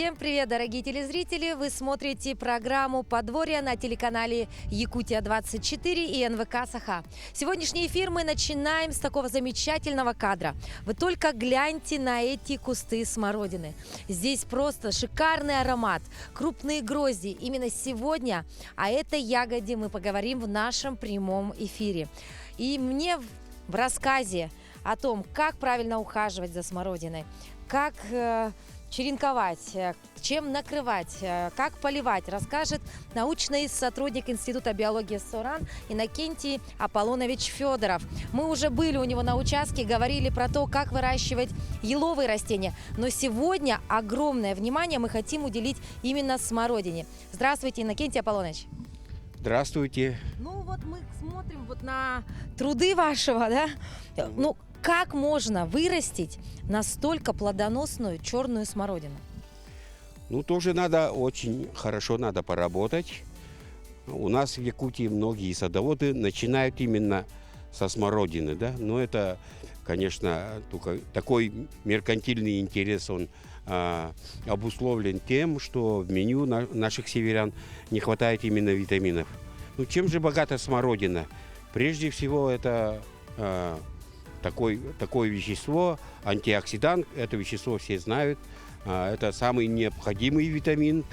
Всем привет, дорогие телезрители! Вы смотрите программу «Подворье» на телеканале Якутия-24 и НВК «Саха». Сегодняшний эфир мы начинаем с такого замечательного кадра. Вы только гляньте на эти кусты смородины. Здесь просто шикарный аромат, крупные грозди. Именно сегодня о этой ягоде мы поговорим в нашем прямом эфире. И мне в рассказе о том, как правильно ухаживать за смородиной, как черенковать, чем накрывать, как поливать, расскажет научный сотрудник Института биологии СОРАН Иннокентий Аполлонович Федоров. Мы уже были у него на участке, говорили про то, как выращивать еловые растения. Но сегодня огромное внимание мы хотим уделить именно смородине. Здравствуйте, Иннокентий Аполлонович. Здравствуйте. Ну вот мы смотрим вот на труды вашего, да? Ну, как можно вырастить настолько плодоносную черную смородину? Ну, тоже надо, очень хорошо надо поработать. У нас в Якутии многие садоводы начинают именно со смородины, да. Но это, конечно, только такой меркантильный интерес, он обусловлен тем, что в меню наших северян не хватает именно витаминов. Ну, чем же богата смородина? Прежде всего, это такое вещество, антиоксидант, это вещество все знают, это самый необходимый витамин,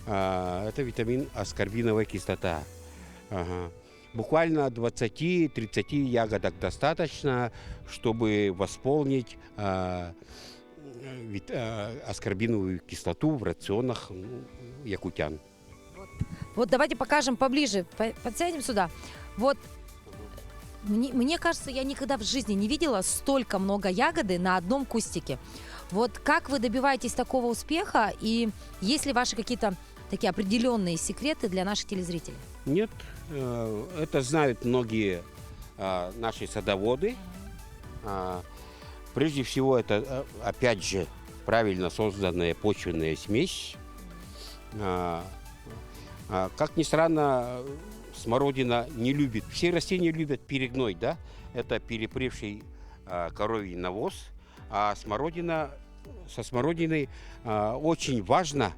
это витамин аскорбиновая кислота. Ага. Буквально 20-30 ягодок достаточно, чтобы восполнить аскорбиновую кислоту в рационах якутян. Вот давайте покажем поближе, подсядем сюда. Вот. Мне кажется, я никогда в жизни не видела столько много ягоды на одном кустике. Вот как вы добиваетесь такого успеха, и есть ли ваши какие-то такие определенные секреты для наших телезрителей? Нет, это знают многие наши садоводы. Прежде всего, это, опять же, правильно созданная почвенная смесь. Как ни странно, смородина не любит. Все растения любят перегной, да? Это перепревший коровий навоз. А со смородиной очень важно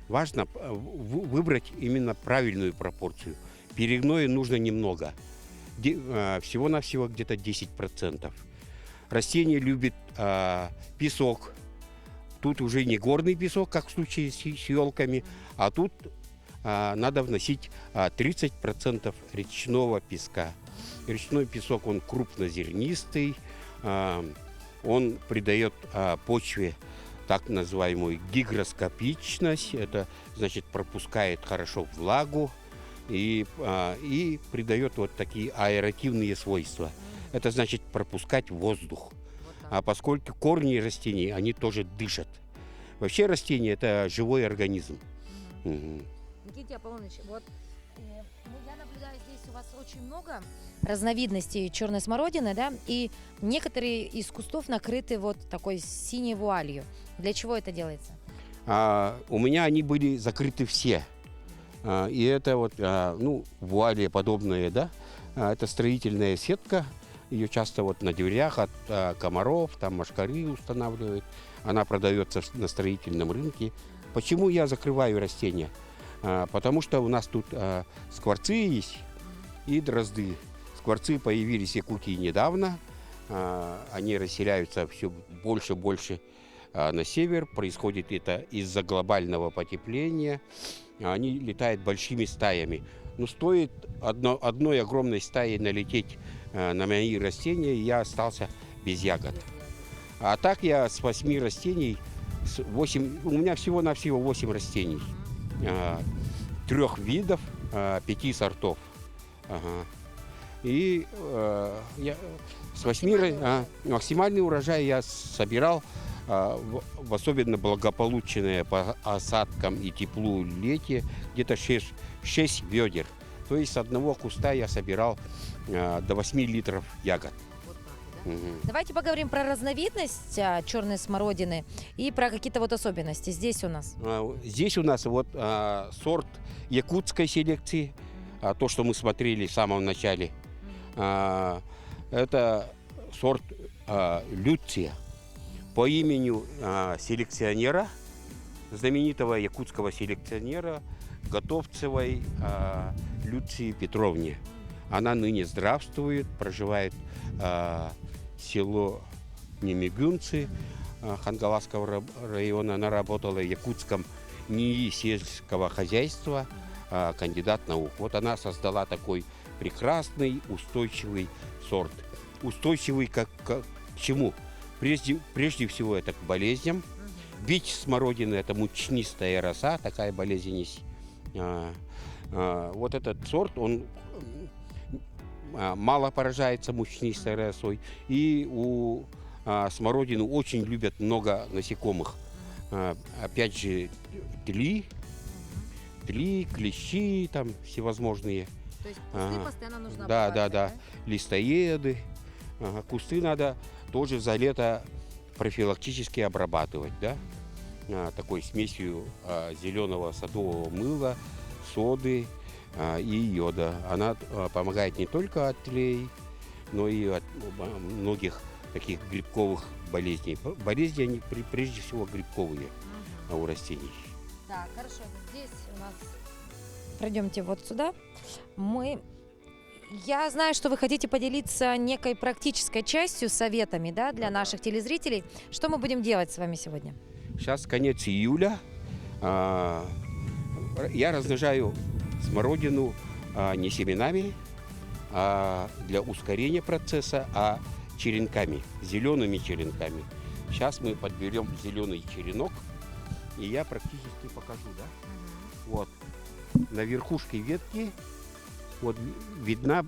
выбрать именно правильную пропорцию. Перегноя нужно немного. Всего-навсего где-то 10%. Растение любит песок. Тут уже не горный песок, как в случае с елками, а тут надо вносить 30% речного песка. Речной песок, он крупнозернистый, он придает почве так называемую гигроскопичность, это значит пропускает хорошо влагу и придает вот такие аэративные свойства. Это значит пропускать воздух. А поскольку корни растений, они тоже дышат. Вообще растение – это живой организм. Иннокентий Аполлонович, вот я наблюдаю, здесь у вас очень много разновидностей черной смородины, да, и некоторые из кустов накрыты вот такой синей вуалью. Для чего это делается? У меня они были закрыты все. И это вот, вуали подобные, да, это строительная сетка. Ее часто вот на дверях от комаров, там мошкары устанавливают. Она продается на строительном рынке. Почему я закрываю растения? Потому что у нас тут скворцы есть и дрозды. Скворцы появились в Якутии недавно. Они расселяются все больше и больше на север. Происходит это из-за глобального потепления. Они летают большими стаями. Но стоит одной огромной стае налететь на мои растения, и я остался без ягод. А так я с 8 растений, у меня всего-навсего 8 растений. 3 видов, 5 сортов. Ага. И я с 8 максимальный урожай я собирал в особенно благополучное по осадкам и теплу лете где-то 6 ведер. То есть с одного куста я собирал до 8 литров ягод. Вот так, да? Угу. Давайте поговорим про разновидность черной смородины и про какие-то вот особенности. Здесь у нас вот сорт якутской селекции, то, что мы смотрели в самом начале. Это сорт Люция. по имени селекционера, знаменитого якутского селекционера Готовцевой Люции Петровне. Она ныне здравствует, проживает село Немигунцы Хангаласского района. Она работала в якутском НИИ сельского хозяйства, кандидат наук. Вот она создала такой прекрасный, устойчивый сорт. Устойчивый к чему? Прежде всего это к болезням. Бич смородины – это мучнистая роса, такая болезнь есть. Вот этот сорт, он мало поражается мучнистой росой. И у смородины очень любят много насекомых. Опять же, тли, клещи там всевозможные. То есть кусты постоянно нужно Да. Листоеды. Кусты надо тоже за лето профилактически обрабатывать, да? Такой смесью зеленого садового мыла, соды и йода. Она помогает не только от тлей, но и от многих таких грибковых болезней. Болезни, они прежде всего грибковые у растений. Так, хорошо. Здесь у нас... Пройдемте вот сюда. Я знаю, что вы хотите поделиться некой практической частью, советами, да, для наших телезрителей. Что мы будем делать с вами сегодня? Сейчас конец июля. Я размножаю смородину не семенами, а для ускорения процесса, а черенками, зелеными черенками. Сейчас мы подберем зеленый черенок, и я практически покажу, да? Вот, на верхушке ветки вот видна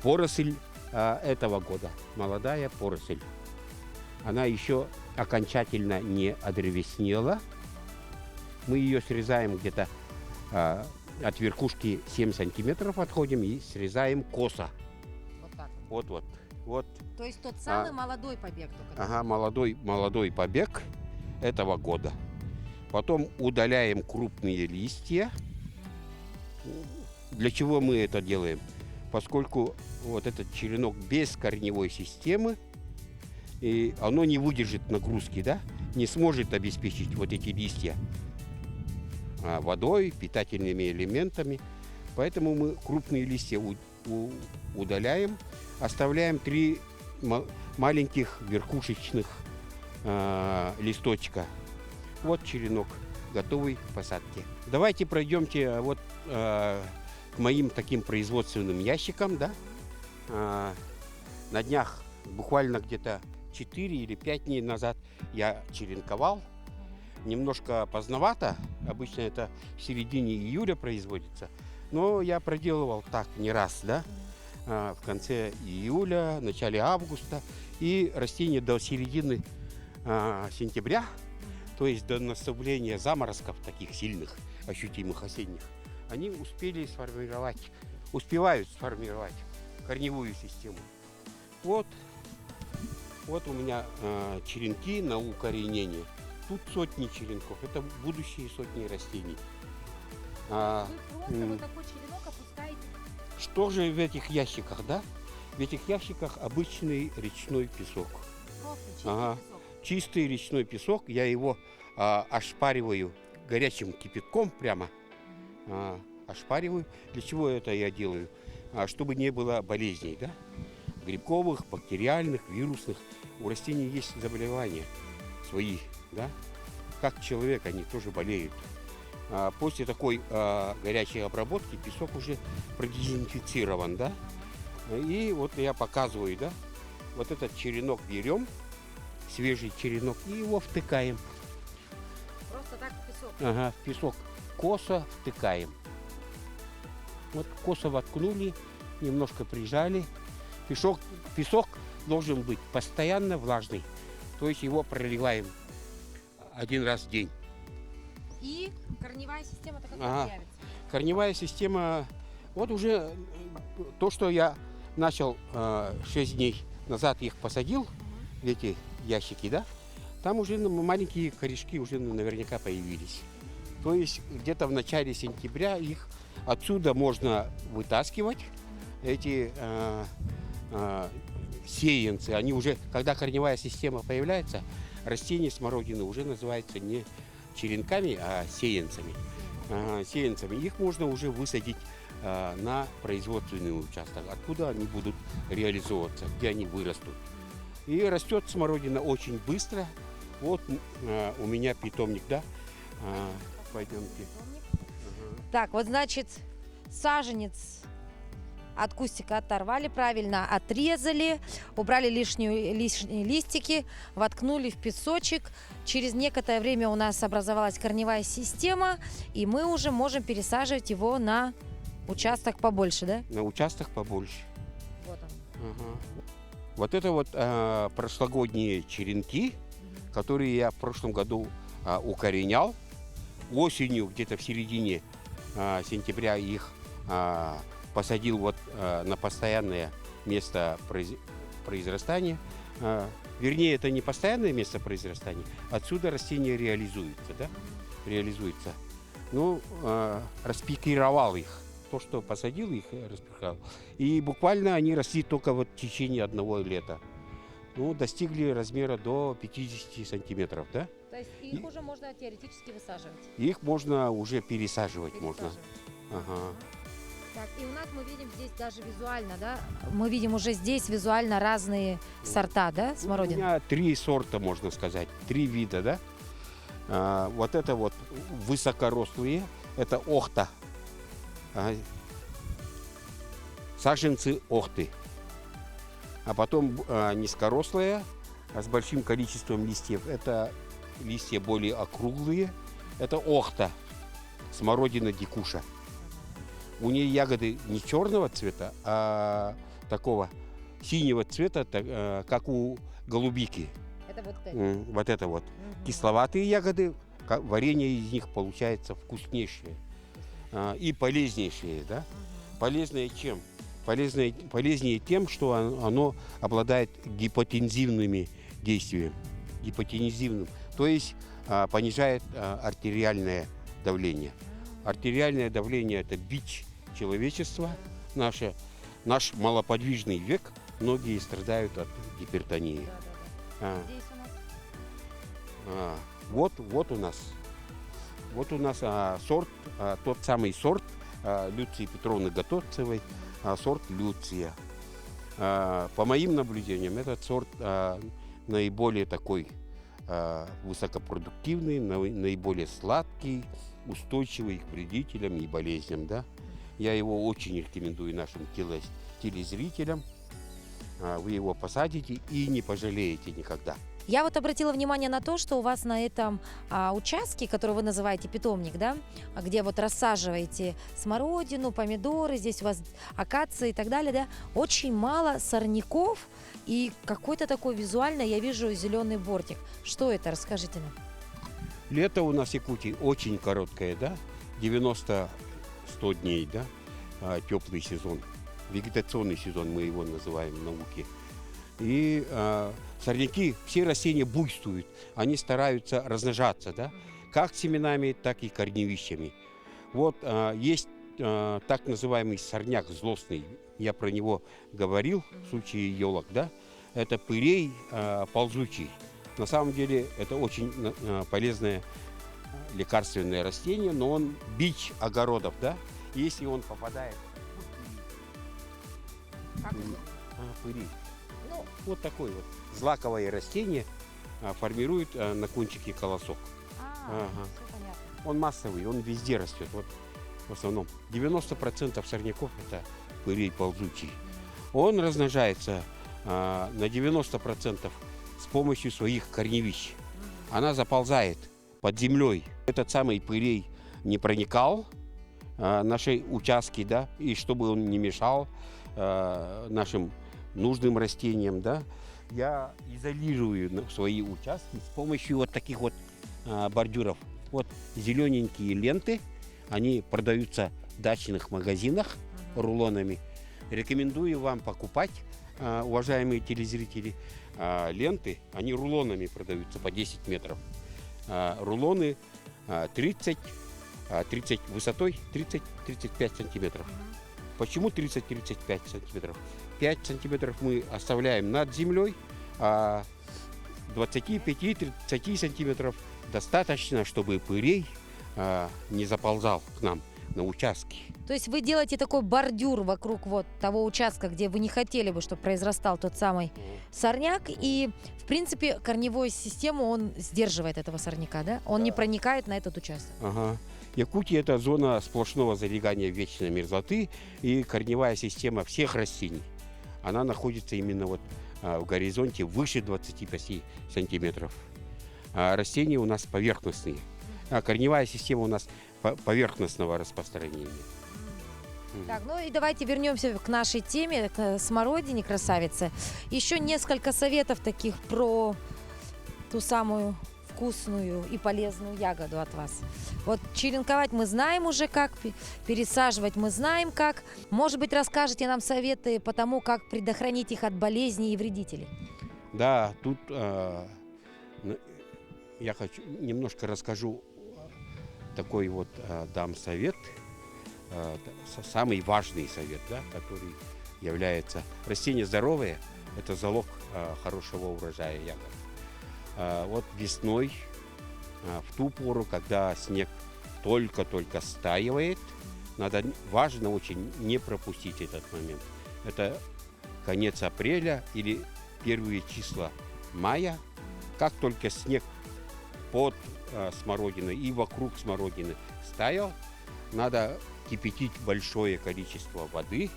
поросль этого года, молодая поросль. Она еще окончательно не одревеснела. Мы ее срезаем где-то от верхушки 7 сантиметров отходим и срезаем косо. Вот так. Вот. То есть тот самый молодой побег. Ага, молодой побег этого года. Потом удаляем крупные листья. Для чего мы это делаем? Поскольку вот этот черенок без корневой системы, и оно не выдержит нагрузки, да? Не сможет обеспечить вот эти листья водой, питательными элементами. Поэтому мы крупные листья удаляем, оставляем 3 маленьких верхушечных листочка. Вот черенок, готовый к посадке. Давайте пройдемте вот к моим таким производственным ящикам, да. На днях, буквально где-то 4 или 5 дней назад я черенковал. Немножко поздновато, обычно это в середине июля производится, но я проделывал так не раз, да, в конце июля, начале августа, и растения до середины сентября, то есть до наступления заморозков таких сильных, ощутимых осенних, они успевают сформировать корневую систему. Вот у меня черенки на укоренение. Тут сотни черенков, это будущие сотни растений. Вы просто вот такой черенок опускаете? Что же в этих ящиках, да? В этих ящиках обычный речной песок. Просто чистый песок. Чистый речной песок, я его ошпариваю горячим кипятком прямо. Ошпариваю. Для чего это я делаю? Чтобы не было болезней, да? Грибковых, бактериальных, вирусных. У растений есть заболевания свои, да? Как человек, они тоже болеют. После такой горячей обработки песок уже продезинфицирован, да? И вот я показываю, да? Вот этот черенок берем, свежий черенок, и его втыкаем. Просто так в песок? Ага, в песок косо втыкаем. Вот косо воткнули, немножко прижали. Песок должен быть постоянно влажный. То есть его проливаем 1 раз в день. И корневая система-то как появится? Корневая система, вот уже то, что я начал 6 дней назад их посадил, в эти ящики, да, там уже маленькие корешки уже наверняка появились. То есть где-то в начале сентября их отсюда можно вытаскивать, эти сеянцы. Они уже, когда корневая система появляется, растения смородины уже называются не черенками, а сеянцами. Сеянцами. Их можно уже высадить на производственный участок, откуда они будут реализовываться, где они вырастут. И растет смородина очень быстро. Вот у меня питомник, да? Пойдемте. Так, вот значит, саженец от кустика оторвали, правильно отрезали, убрали лишние листики, воткнули в песочек. Через некоторое время у нас образовалась корневая система, и мы уже можем пересаживать его на участок побольше, да? На участок побольше. Вот он. Ага. Вот это вот прошлогодние черенки, которые я в прошлом году укоренял. Осенью, где-то в середине сентября, их посадил вот на постоянное место произрастания. Вернее, это не постоянное место произрастания. Отсюда растение реализуется, да? Реализуется. Ну, распикировал их. То, что посадил их, распихал. И буквально они росли только вот в течение одного лета. Ну, достигли размера до 50 сантиметров, да? То есть их уже можно теоретически высаживать? Их можно уже пересаживать. Можно. Ага. Так, и у нас мы видим здесь даже визуально, да? Мы видим уже здесь визуально разные сорта, да, смородины? У меня 3 сорта, можно сказать, 3 вида, да? Вот это вот высокорослые, это охта. Саженцы охты. А потом низкорослые, с большим количеством листьев. Это листья более округлые. Это охта, смородина дикуша. У нее ягоды не черного цвета, а такого синего цвета, как у голубики. Это вот это. Вот это вот. Кисловатые ягоды, варенье из них получается вкуснейшее. И полезнейшее, да? Полезное чем? Полезнее тем, что оно обладает гипотензивными действиями. Гипотензивным. То есть понижает артериальное давление. Артериальное давление – это бич человечества. Наш малоподвижный век. Многие страдают от гипертонии. Здесь у нас. Вот у нас сорт, тот самый сорт Люции Петровны Готовцевой, сорт Люция. По моим наблюдениям, этот сорт наиболее такой высокопродуктивный, наиболее сладкий, устойчивый к вредителям и болезням. Да? Я его очень рекомендую нашим телезрителям. Вы его посадите и не пожалеете никогда. Я вот обратила внимание на то, что у вас на этом участке, который вы называете питомник, да, где вот рассаживаете смородину, помидоры, здесь у вас акации и так далее, да, очень мало сорняков и какой-то такой визуально я вижу зеленый бортик. Что это? Расскажите нам. Лето у нас в Якутии очень короткое, да, 90-100 дней, да, теплый сезон, вегетационный сезон мы его называем в науке. И сорняки, все растения буйствуют, они стараются размножаться, да, как семенами, так и корневищами. Вот есть так называемый сорняк злостный, я про него говорил в случае елок, да, это пырей ползучий. На самом деле это очень полезное лекарственное растение, но он бич огородов, да, если он попадает в пырей. Вот такое вот злаковое растение формирует на кончике колосок. Все понятно. Он массовый, он везде растет. Вот в основном 90% сорняков это пырей ползучий. Он размножается на 90% с помощью своих корневищ. Она заползает под землей. Этот самый пырей не проникал в наши участки, да, и чтобы он не мешал нашим нужным растениям, да, я изолирую свои участки с помощью вот таких вот бордюров. Вот зелененькие ленты, они продаются в дачных магазинах рулонами. Рекомендую вам покупать, уважаемые телезрители, ленты, они рулонами продаются по 10 метров. Рулоны 30 высотой 30-35 сантиметров. Почему 30-35 сантиметров? 5 сантиметров мы оставляем над землей, а 25-30 сантиметров достаточно, чтобы пырей не заползал к нам на участки. То есть вы делаете такой бордюр вокруг вот того участка, где вы не хотели бы, чтобы произрастал тот самый сорняк, и, в принципе, корневую систему он сдерживает этого сорняка, да? Он не проникает на этот участок. Ага. Якутия – это зона сплошного залегания вечной мерзлоты, и корневая система всех растений, она находится именно вот в горизонте выше 25 сантиметров. Растения у нас поверхностные, корневая система у нас поверхностного распространения. Так, ну и давайте вернемся к нашей теме, к смородине красавице. Еще несколько советов таких про ту самую вкусную и полезную ягоду от вас. Вот черенковать мы знаем уже как, пересаживать мы знаем как. Может быть, расскажете нам советы по тому, как предохранить их от болезней и вредителей? Да, тут я хочу немножко расскажу, такой вот дам совет, самый важный совет, да, который является: растения здоровые – это залог хорошего урожая ягод. Вот весной, в ту пору, когда снег только-только стаивает, важно очень не пропустить этот момент. Это конец апреля или первые числа мая. Как только снег под смородиной и вокруг смородины стаял, надо кипятить большое количество воды,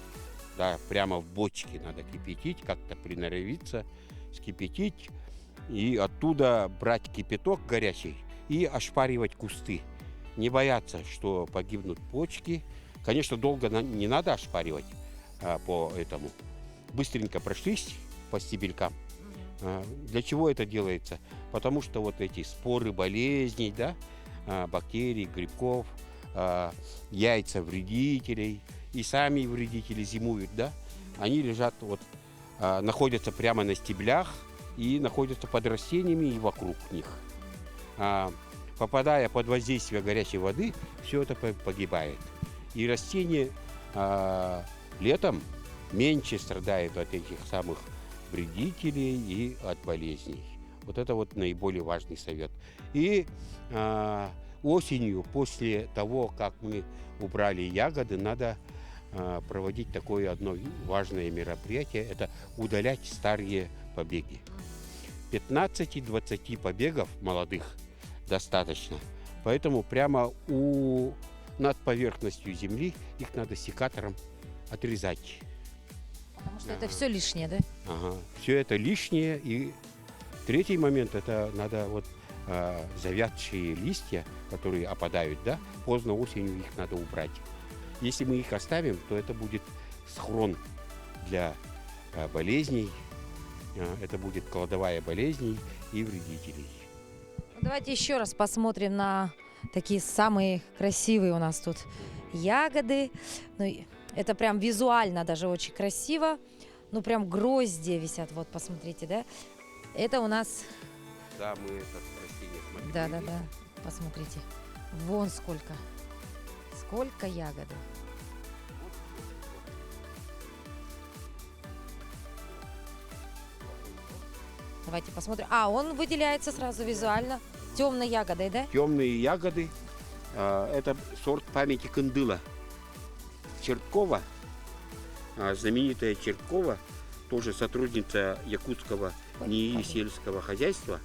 да, прямо в бочке надо кипятить, как-то приноровиться, скипятить, и оттуда брать кипяток горячий и ошпаривать кусты. Не бояться, что погибнут почки. Конечно, долго не надо ошпаривать по этому. Быстренько прошлись по стебелькам. Для чего это делается? Потому что вот эти споры болезней, да, бактерий, грибков, яйца вредителей и сами вредители зимуют, да, они лежат, вот, находятся прямо на стеблях и находятся под растениями и вокруг них. Попадая под воздействие горячей воды, все это погибает. И растения летом меньше страдают от этих самых вредителей и от болезней. Вот это вот наиболее важный совет. И осенью, после того, как мы убрали ягоды, надо проводить такое одно важное мероприятие – это удалять старые побеги. 15-20 побегов молодых достаточно. Поэтому прямо над поверхностью земли их надо секатором отрезать. Потому что это все лишнее, да? Ага. Все это лишнее. И третий момент – это надо вот завядшие листья, которые опадают, да, поздно осенью их надо убрать. Если мы их оставим, то это будет схрон для болезней, это будет кладовая болезней и вредителей. Давайте еще раз посмотрим на такие самые красивые у нас тут ягоды. Ну, это прям визуально даже очень красиво. Ну, прям гроздья висят. Вот, посмотрите, да? Это у нас... Да, мы это растение смотрели. Да. Посмотрите. Вон сколько. Сколько ягоды. Давайте посмотрим. Он выделяется сразу визуально темной ягодой, да? Темные ягоды. Это сорт памяти кандыла. Черткова, знаменитая Черткова, тоже сотрудница якутского НИИ сельского хозяйства.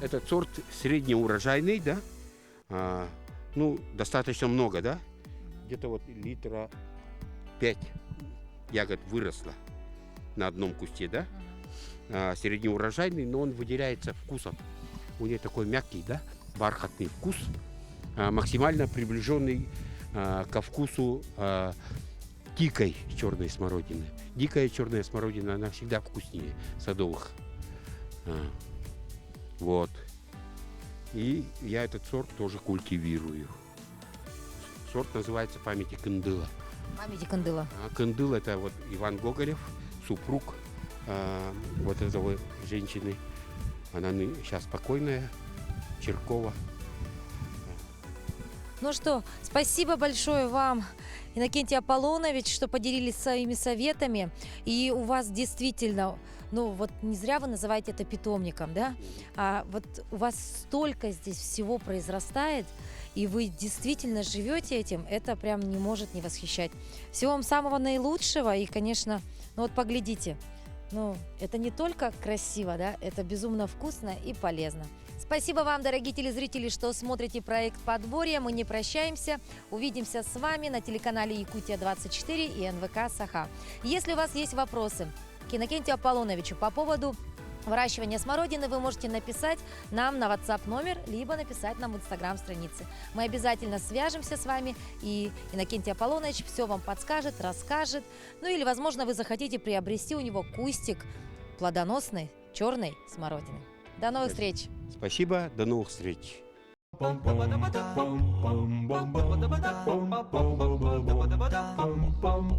Этот сорт среднеурожайный, да? Ну, достаточно много, да? Где-то вот литра 5 ягод выросло на одном кусте, да? Среднеурожайный, но он выделяется вкусом. У нее такой мягкий, да, бархатный вкус, максимально приближенный ко вкусу дикой черной смородины. Дикая черная смородина, она всегда вкуснее садовых. Вот. И я этот сорт тоже культивирую. Сорт называется памяти кандыла. Памяти кандыла. Кандыл — это вот Иван Гоголев, супруг вот этого женщины. Она сейчас покойная, Черкова. Ну что, спасибо большое вам, Иннокентий Аполлонович, что поделились своими советами. И у вас действительно, ну вот не зря вы называете это питомником, да? А вот у вас столько здесь всего произрастает, и вы действительно живете этим, это прям не может не восхищать. Всего вам самого наилучшего, и, конечно, ну вот поглядите, ну это не только красиво, да, это безумно вкусно и полезно. Спасибо вам, дорогие телезрители, что смотрите проект «Подворье». Мы не прощаемся. Увидимся с вами на телеканале «Якутия-24» и НВК «Саха». Если у вас есть вопросы к Иннокентию Аполлоновичу по поводу выращивания смородины, вы можете написать нам на WhatsApp номер, либо написать нам в Instagram-странице. Мы обязательно свяжемся с вами, и Иннокентий Аполлонович все вам подскажет, расскажет. Ну или, возможно, вы захотите приобрести у него кустик плодоносной черной смородины. До новых встреч! Спасибо, до новых встреч. Bum bum bum bum bum bum bum bum bum bum bum bum bum bum bum